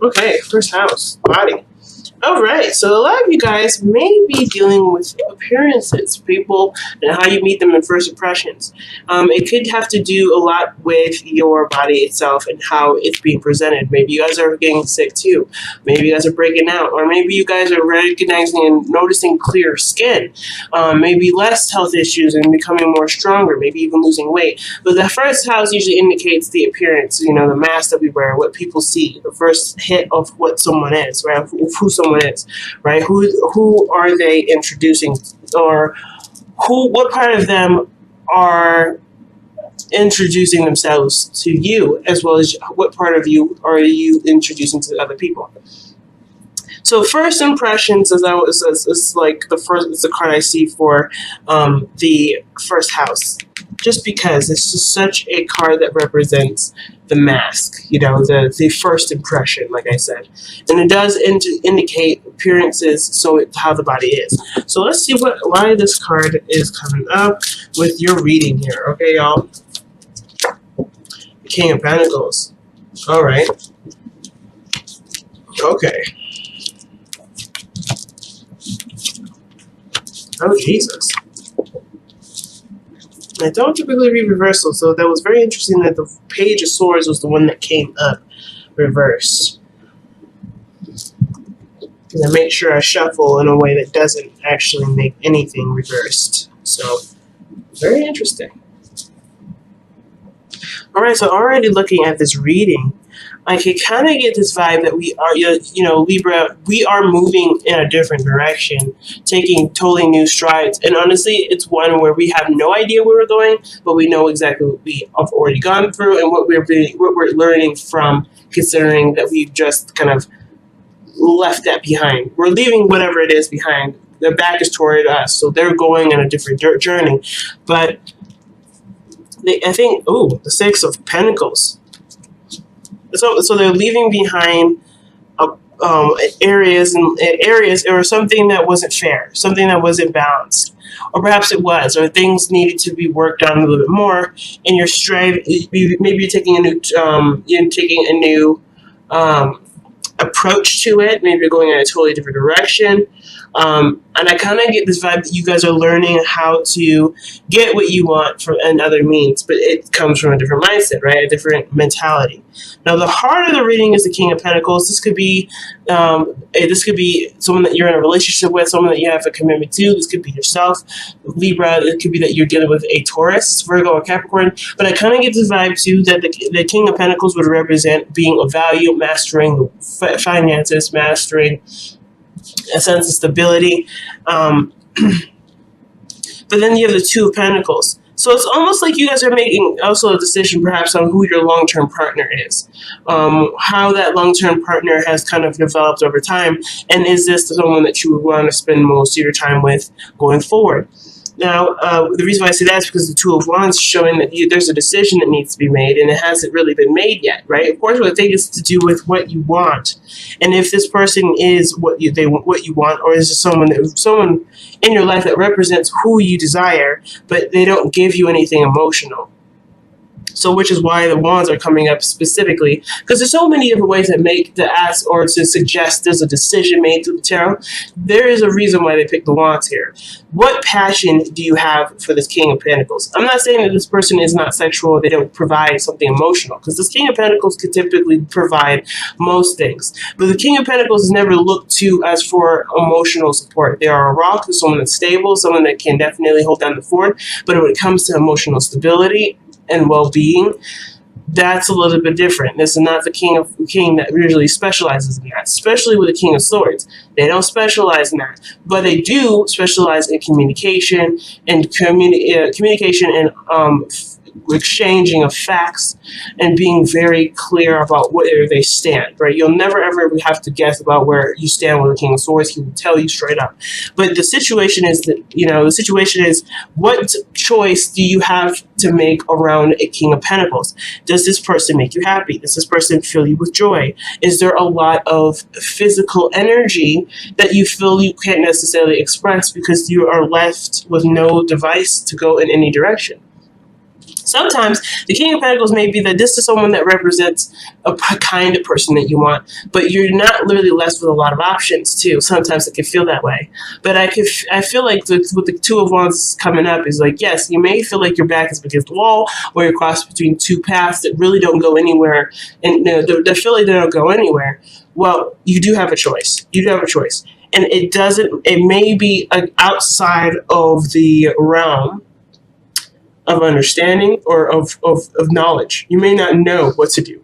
Okay, first house, body. All right, so a lot of you guys may be dealing with appearances, people, and how you meet them in first impressions. It could have to do a lot with your body itself and how it's being presented. Maybe you guys are getting sick too. Maybe you guys are breaking out, or maybe you guys are recognizing and noticing clear skin. Maybe less health issues and becoming more stronger. Maybe even losing weight. But the first house usually indicates the appearance. You know, the mask that we wear, what people see, the first hit of what someone is, right? Of who someone is, right? Who are they introducing, or what part of them are introducing themselves to you, as well as what part of you are you introducing to other people. So first impressions, as I was, is like it's the card I see for the first house, just because it's just such a card that represents the mask, you know, the first impression, like I said, and it does indicate appearances, so how the body is. So let's see why this card is coming up with your reading here, okay, y'all. King of Pentacles. All right. Okay. Oh, Jesus. I don't typically read reversal, so that was very interesting that the Page of Swords was the one that came up reversed. And I make sure I shuffle in a way that doesn't actually make anything reversed. So, very interesting. Alright, so already looking at this reading, I can kind of get this vibe that we are, you know, Libra, we are moving in a different direction, taking totally new strides. And honestly, it's one where we have no idea where we're going, but we know exactly what we have already gone through and what we're learning from, considering that we've just kind of left that behind. We're leaving whatever it is behind. Their back is toward us, so they're going on a different journey. But I think, the Six of Pentacles. So they're leaving behind areas or something that wasn't fair, something that wasn't balanced, or perhaps it was, or things needed to be worked on a little bit more. And you're maybe you're taking a new approach to it. Maybe you're going in a totally different direction. And I kind of get this vibe that you guys are learning how to get what you want from and other means, but it comes from a different mindset, right? A different mentality. Now, the heart of the reading is the King of Pentacles. This could be someone that you're in a relationship with, someone that you have a commitment to. This could be yourself, Libra. It could be that you're dealing with a Taurus, Virgo, or Capricorn. But I kind of get this vibe too that the King of Pentacles would represent being of value, mastering the finances, mastering a sense of stability. But then you have the Two of Pentacles. So it's almost like you guys are making also a decision perhaps on who your long-term partner is, how that long-term partner has kind of developed over time, and is this someone that you would want to spend most of your time with going forward? Now, the reason why I say that is because the Two of Wands is showing that there's a decision that needs to be made, and it hasn't really been made yet, right? Of course, what I think is to do with what you want, and if this person is what you want, or is it someone in your life that represents who you desire, but they don't give you anything emotional. So, which is why the wands are coming up specifically, because there's so many different ways that make to ask or to suggest there's a decision made through the tarot. There is a reason why they picked the wands here. What passion do you have for this King of Pentacles? I'm not saying that this person is not sexual, they don't provide something emotional, because this King of Pentacles could typically provide most things. But the King of Pentacles is never looked to as for emotional support. They are a rock, someone that's stable, someone that can definitely hold down the fort. But when it comes to emotional stability and well-being, that's a little bit different. This is not the king that usually specializes in that, especially with the King of Swords. They don't specialize in that, but they do specialize in communication and communication and exchanging of facts and being very clear about where they stand, right? You'll never ever have to guess about where you stand with the King of Swords. He will tell you straight up. But the situation is what choice do you have to make around a King of Pentacles? Does this person make you happy? Does this person fill you with joy? Is there a lot of physical energy that you feel you can't necessarily express because you are left with no device to go in any direction? Sometimes the King of Pentacles may be that this is someone that represents a kind of person that you want, but you're not literally left with a lot of options too. Sometimes it can feel that way. But I feel like with the Two of Wands coming up is like, yes, you may feel like your back is against the wall, or you're crossed between two paths that really don't go anywhere, and they feel like they don't go anywhere. Well, you do have a choice. You do have a choice. And it may be outside of the realm of understanding or of knowledge. You may not know what to do.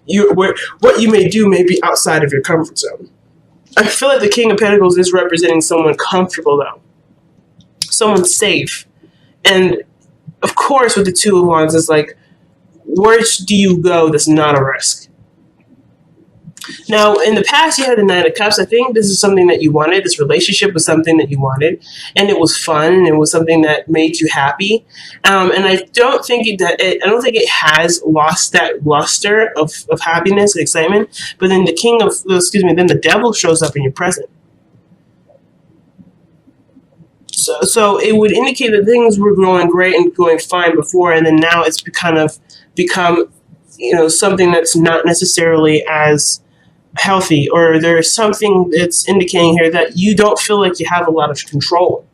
What you may do may be outside of your comfort zone. I feel like the King of Pentacles is representing someone comfortable, though. Someone safe. And, of course, with the Two of Wands, it's like, where do you go that's not a risk? Now, in the past, you had the Nine of Cups. I think this is something that you wanted. This relationship was something that you wanted, and it was fun, and it was something that made you happy. And I don't think it has lost that luster of happiness and excitement. But then then the Devil shows up in your present. So it would indicate that things were going great and going fine before, and then now it's kind of become, something that's not necessarily as healthy, or there's something that's indicating here that you don't feel like you have a lot of control.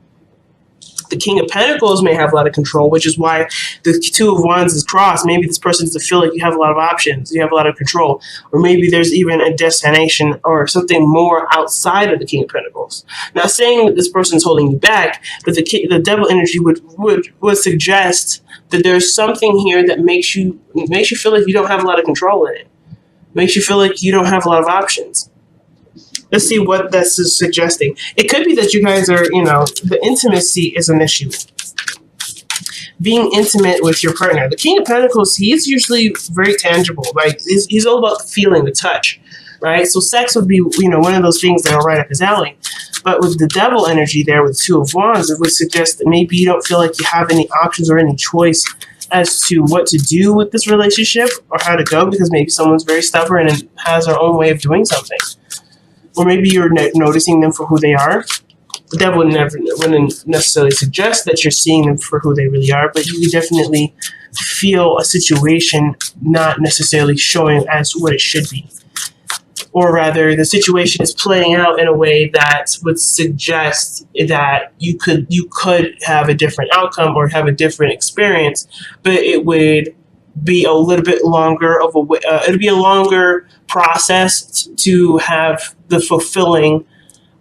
The King of Pentacles may have a lot of control, which is why the Two of Wands is crossed. Maybe this person doesn't feel like you have a lot of options, you have a lot of control, or maybe there's even a destination or something more outside of the King of Pentacles. Not saying that this person's holding you back, but the Devil energy would suggest that there's something here that makes you feel like you don't have a lot of control in it. Makes you feel like you don't have a lot of options. Let's see what this is suggesting. It could be that you guys are, the intimacy is an issue. Being intimate with your partner. The King of Pentacles, he's usually very tangible. Like, he's all about the feeling, the touch, right? So sex would be, one of those things that are right up his alley. But with the Devil energy there with Two of Wands, it would suggest that maybe you don't feel like you have any options or any choice as to what to do with this relationship or how to go, because maybe someone's very stubborn and has their own way of doing something. Or maybe you're noticing them for who they are. The Devil wouldn't necessarily suggest that you're seeing them for who they really are, but you definitely feel a situation not necessarily showing as what it should be. Or rather, the situation is playing out in a way that would suggest that you could have a different outcome or have a different experience, but it would be a little bit longer it'd be a longer process to have the fulfilling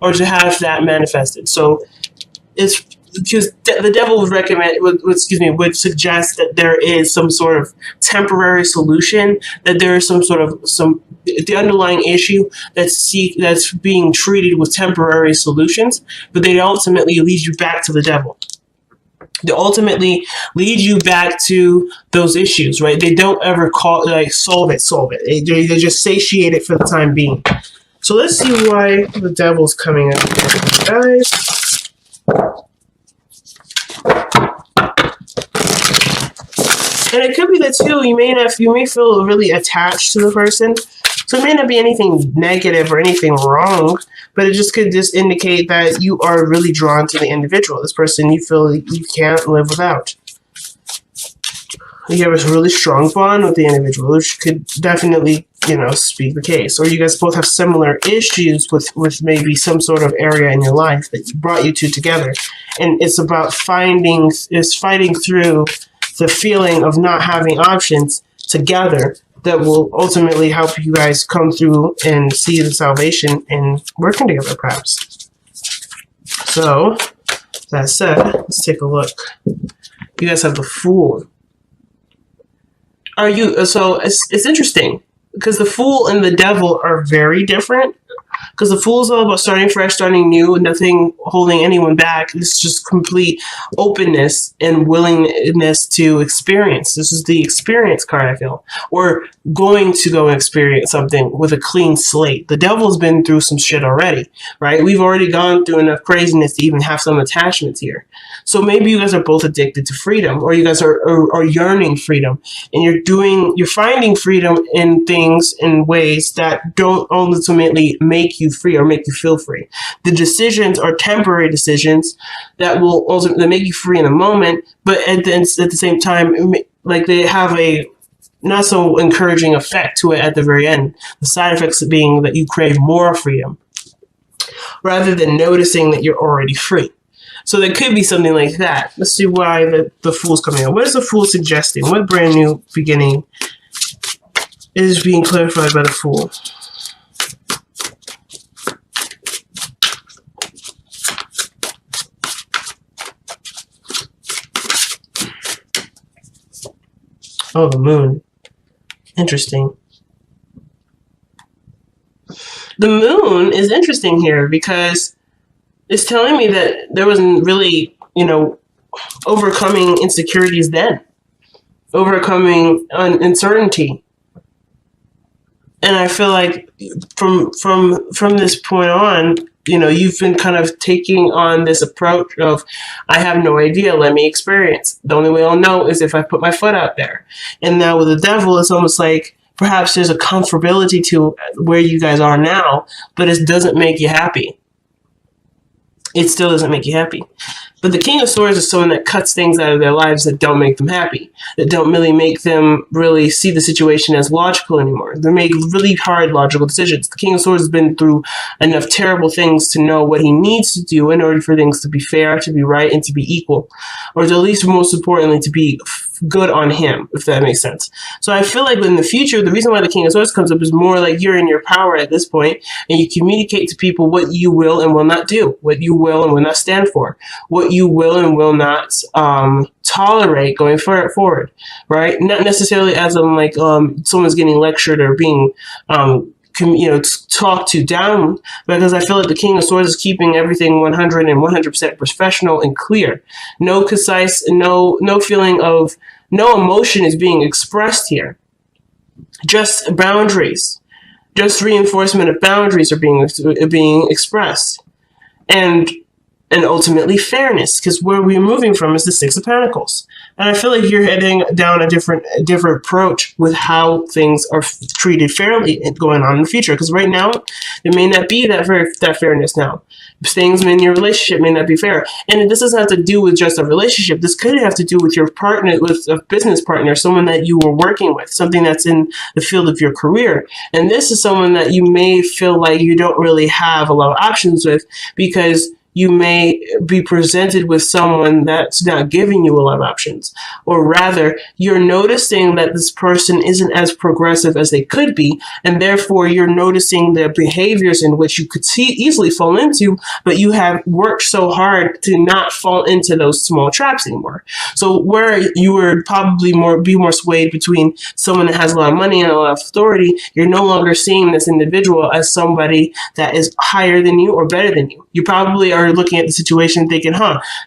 or to have that manifested. So it's because the Devil would suggest that there is some sort of temporary solution, that there is the underlying issue that's being treated with temporary solutions, but they ultimately lead you back to the Devil. They ultimately lead you back to those issues, right? They don't ever solve it. They just satiate it for the time being. So let's see why the Devil's coming up here, guys. And it could be that too, you may feel really attached to the person. So it may not be anything negative or anything wrong, but it could indicate that you are really drawn to the individual. This person you feel like you can't live without. You have a really strong bond with the individual, which could definitely, speak the case. Or you guys both have similar issues with maybe some sort of area in your life that brought you two together. And it's about fighting through the feeling of not having options together that will ultimately help you guys come through and see the salvation and working together, perhaps. So, that said, let's take a look. You guys have the Fool. So it's interesting because the Fool and the Devil are very different. Because the Fool is all about starting fresh, starting new, nothing holding anyone back. It's just complete openness and willingness to experience. This is the experience card, I feel. We're going to go and experience something with a clean slate. The Devil's been through some shit already, right? We've already gone through enough craziness to even have some attachments here. So maybe you guys are both addicted to freedom, or you guys are yearning freedom, and you're finding freedom in things in ways that don't ultimately make you free or make you feel free. The decisions are temporary decisions that will ultimately make you free in a moment, but at the same time, like they have a not so encouraging effect to it at the very end. The side effects being that you crave more freedom rather than noticing that you're already free. So there could be something like that. Let's see why the Fool's coming out. What is the Fool suggesting? What brand new beginning is being clarified by the Fool? Oh, the Moon. Interesting. The Moon is interesting here because it's telling me that there wasn't really, overcoming insecurities then, overcoming uncertainty. And I feel like from this point on, you've been kind of taking on this approach of, I have no idea, let me experience. The only way I'll know is if I put my foot out there. And now with the Devil, it's almost like perhaps there's a comfortability to where you guys are now, but it doesn't make you happy. It still doesn't make you happy. But the King of Swords is someone that cuts things out of their lives that don't make them happy, that don't really make them really see the situation as logical anymore. They make really hard logical decisions. The King of Swords has been through enough terrible things to know what he needs to do in order for things to be fair, to be right, and to be equal. Or at least, most importantly, to be good on him, if that makes sense. So I feel like in the future, the reason why the King of Swords comes up is more like you're in your power at this point, and you communicate to people what you will and will not do, what you will and will not stand for, what you will and will not tolerate going forward, right? Not necessarily as like someone's getting lectured or being talked to down, because I feel like the King of Swords is keeping everything 100 and 100% professional and clear. No concise, no feeling of, no emotion is being expressed here. Just boundaries, just reinforcement of boundaries are being expressed, and ultimately fairness, because where we're moving from is the Six of Pentacles. And I feel like you're heading down a different approach with how things are treated fairly going on in the future. Because right now, there may not be that fairness now. Things in your relationship may not be fair. And this doesn't have to do with just a relationship. This could have to do with your partner, with a business partner, someone that you were working with, something that's in the field of your career. And this is someone that you may feel like you don't really have a lot of options with, because you may be presented with someone that's not giving you a lot of options. Or rather, you're noticing that this person isn't as progressive as they could be, and therefore you're noticing the behaviors in which you could easily fall into, but you have worked so hard to not fall into those small traps anymore. So where you would probably be more swayed between someone that has a lot of money and a lot of authority, you're no longer seeing this individual as somebody that is higher than you or better than you. You probably are looking at the situation thinking,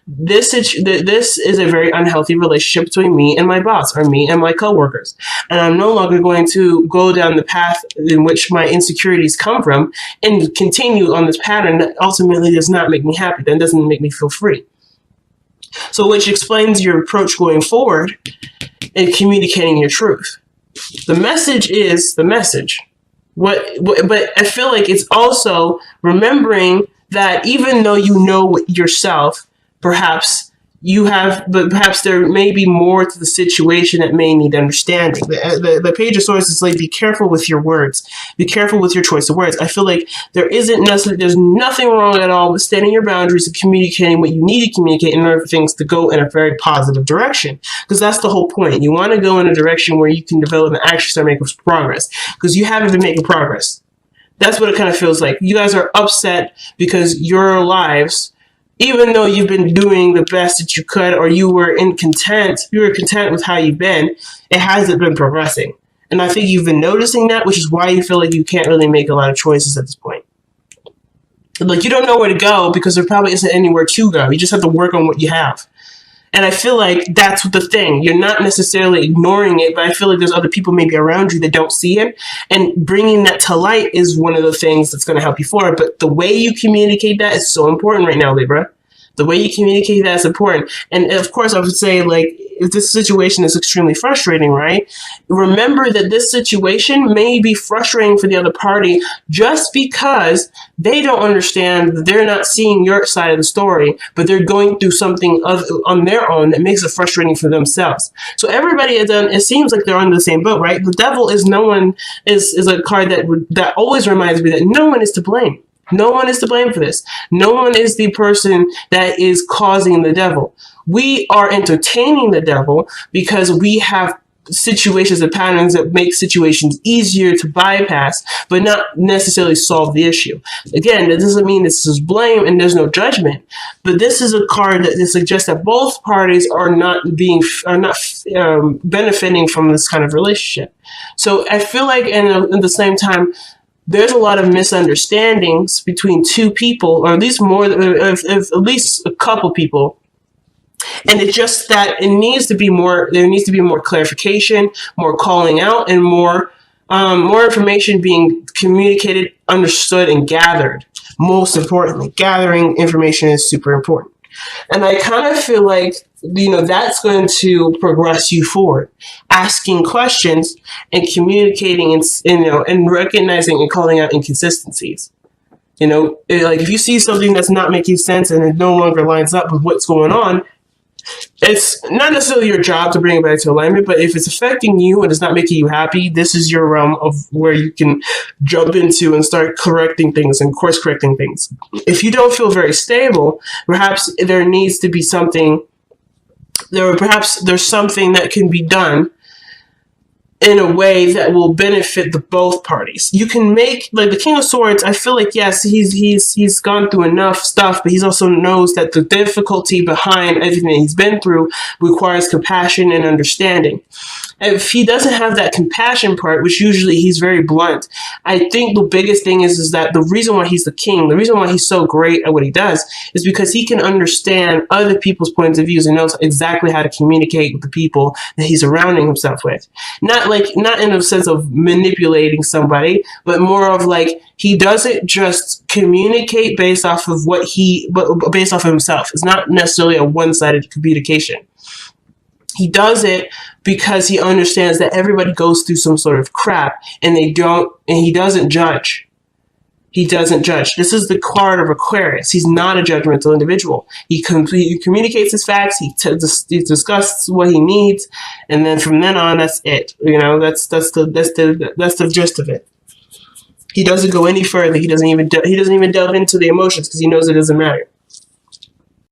this is a very unhealthy relationship between me and my boss, or me and my coworkers. And I'm no longer going to go down the path in which my insecurities come from and continue on this pattern that ultimately does not make me happy, that doesn't make me feel free. So which explains your approach going forward in communicating your truth. The message is the message. But I feel like it's also remembering that even though you know yourself, perhaps there may be more to the situation that may need understanding. The Page of Swords is like, be careful with your words. Be careful with your choice of words. I feel like there's nothing wrong at all with setting your boundaries and communicating what you need to communicate in order for things to go in a very positive direction. Because that's the whole point. You want to go in a direction where you can develop and actually start making progress. Because you haven't been making progress. That's what it kind of feels like. You guys are upset because your lives, even though you've been doing the best that you could, or you were content with how you've been, it hasn't been progressing. And I think you've been noticing that, which is why you feel like you can't really make a lot of choices at this point. Like, you don't know where to go because there probably isn't anywhere to go. You just have to work on what you have. And I feel like that's the thing. You're not necessarily ignoring it, but I feel like there's other people maybe around you that don't see it. And bringing that to light is one of the things that's going to help you forward. But the way you communicate that is so important right now, Libra. The way you communicate that is important. And of course, I would say, like, if this situation is extremely frustrating, right? Remember that this situation may be frustrating for the other party just because they don't understand that they're not seeing your side of the story, but they're going through something on their own that makes it frustrating for themselves. So everybody is done. It seems like they're on the same boat, right? The devil is is a card that always reminds me that no one is to blame. No one is to blame for this. No one is the person that is causing the devil. We are entertaining the devil because we have situations and patterns that make situations easier to bypass, but not necessarily solve the issue. Again, that doesn't mean this is blame and there's no judgment, but this is a card that suggests that both parties are not benefiting from this kind of relationship. So I feel like, at the same time, there's a lot of misunderstandings between two people, or at least at least a couple people. And it's just that there needs to be more clarification, more calling out, and more information being communicated, understood, and gathered. Most importantly, gathering information is super important. And I kind of feel like, that's going to progress you forward. Asking questions and communicating and recognizing and calling out inconsistencies. Like if you see something that's not making sense and it no longer lines up with what's going on, it's not necessarily your job to bring it back to alignment, but if it's affecting you and it's not making you happy, this is your realm of where you can jump into and start correcting things and course correcting things. If you don't feel very stable, perhaps there needs to be something, there's something that can be done in a way that will benefit both parties. You can make, like the King of Swords, I feel like, yes, he's gone through enough stuff, but he also knows that the difficulty behind everything that he's been through requires compassion and understanding. If he doesn't have that compassion part, which usually he's very blunt, I think the biggest thing is that the reason why he's the king, the reason why he's so great at what he does, is because he can understand other people's points of views and knows exactly how to communicate with the people that he's surrounding himself with. Not in a sense of manipulating somebody, but more of like, he doesn't just communicate based off of but based off of himself. It's not necessarily a one-sided communication. He does it because he understands that everybody goes through some sort of crap, and he doesn't judge. He doesn't judge. This is the card of Aquarius. He's not a judgmental individual. He communicates his facts. He discusses what he needs, and then from then on, that's it. That's the gist of it. He doesn't go any further. He doesn't even delve into the emotions because he knows it doesn't matter.